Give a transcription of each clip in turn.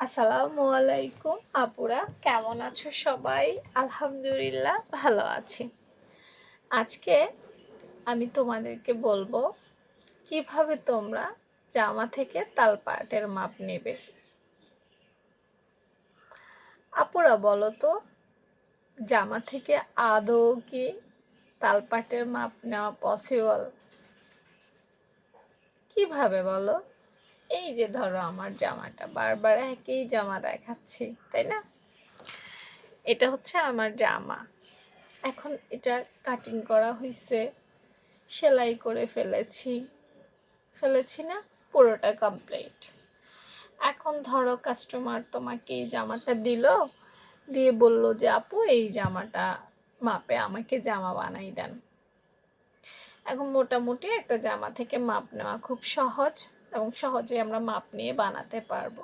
আসসালামু আলাইকুম আপুরা, কেমন আছো সবাই? আলহামদুলিল্লাহ ভালো আছি। আজকে আমি তোমাদেরকে বলবো কিভাবে তোমরা জামা থেকে তালপাটের মাপ নেবে। আপুরা বলো তো, জামা থেকে আদৌ কি তালপাটের মাপ নেওয়া পসিবল? কিভাবে বলো? এই যে ধরো আমার জামাটা, বারবার একই জামা দেখাচ্ছি, তাই না? এটা হচ্ছে আমার জামা। এখন এটা কাটিং করা হয়েছে, সেলাই করে ফেলেছি না, পুরোটা কমপ্লিট। এখন ধরো কাস্টমার তোমাকে এই জামাটা দিল, দিয়ে বলল যে আপু এই জামাটা মাপে আমাকে জামা বানাই দেন। এখন মোটামুটি একটা জামা থেকে মাপ নেওয়া খুব সহজ এবং সহজে আমরা মাপ নিয়ে বানাতে পারবো।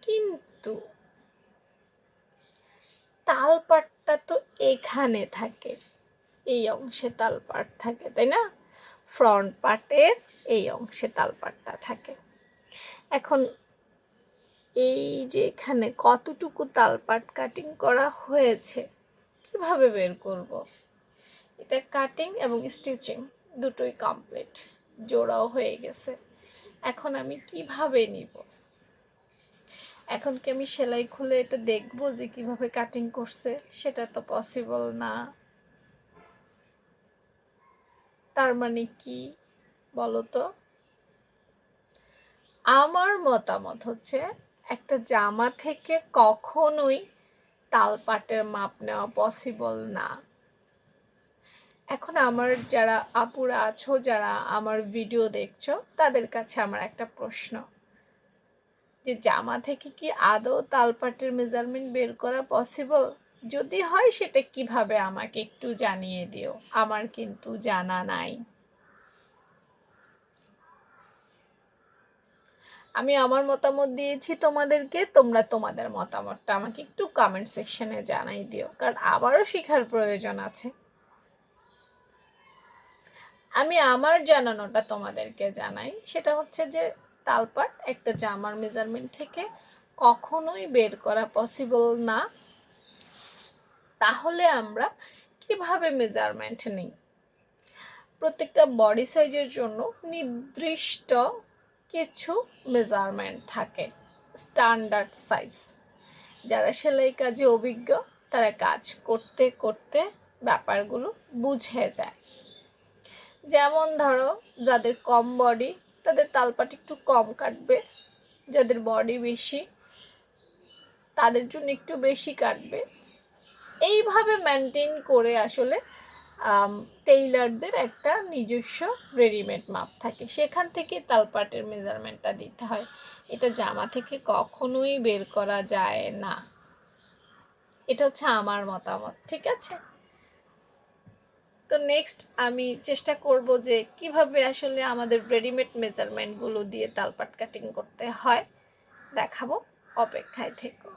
কিন্তু তালপাটটা তো এখানে থাকে, এই অংশে তালপাট থাকে, তাই না? ফ্রন্ট পার্টের এই অংশে তালপাটটা থাকে। এখন এই যে এখানে কতটুকু তালপাট কাটিং করা হয়েছে কিভাবে বের করব? এটা কাটিং এবং স্টিচিং দুটোই কমপ্লিট, জোড়াও হয়ে গেছে। এখন আমি কিভাবে নিব? এখন কি আমি সেলাই খুলে এটা দেখবো যে কিভাবে কাটিং করছে? সেটা তো পসিবল না। তার মানে কি বলো তো? আমার মতামত হচ্ছে একটা জামা থেকে কখনোই তালপাটের মাপ নেওয়া পসিবল না। এখন আমার যারা আপুরা আছো, যারা আমার ভিডিও দেখছো, তাদের কাছে আমার একটা প্রশ্ন, যে জামা থেকে কি আদৌ তালপাটের মেজারমেন্ট বের করা পসিবল? যদি হয় সেটা কিভাবে আমাকে একটু জানিয়ে দিও, আমার কিন্তু জানা নাই। আমি আমার মতামত দিয়েছি তোমাদেরকে, তোমরা তোমাদের মতামতটা আমাকে একটু কমেন্ট সেকশনে জানাই দিও, কারণ আমারও শেখার প্রয়োজন আছে। আমি আমার জানানোটা তোমাদেরকে জানাই, সেটা হচ্ছে যে তালপাট একটা জামার মেজারমেন্ট থেকে কখনোই বের করা পসিবল না। তাহলে আমরা কিভাবে মেজারমেন্ট নিই? প্রত্যেকটা বডি সাইজের জন্য নির্দিষ্ট কিছু মেজারমেন্ট থাকে, স্ট্যান্ডার্ড সাইজ। যারা সেলাই কাজে অভিজ্ঞ তারা কাজ করতে করতে ব্যাপারগুলো বুঝে যায়। যেমন ধরো, যাদের কম বডি তাদের তালপাট একটু কম কাটবে, যাদের বডি বেশি তাদের জন্য একটু বেশি কাটবে। এইভাবে মেনটেন করে আসলে টেইলারদের একটা নিজস্ব রেডিমেড মাপ থাকে, সেখান থেকে তালপাটের মেজারমেন্টটা দিতে হয়। এটা জামা থেকে কখনোই বের করা যায় না। এটা হচ্ছে আমার মতামত, ঠিক আছে? তো নেক্সট আমি চেষ্টা করব যে কিভাবে আসলে আমাদের রেডিমেড মেজারমেন্টগুলো দিয়ে তালপাট কাটিং করতে হয় দেখাবো, অপেক্ষায় থেকো।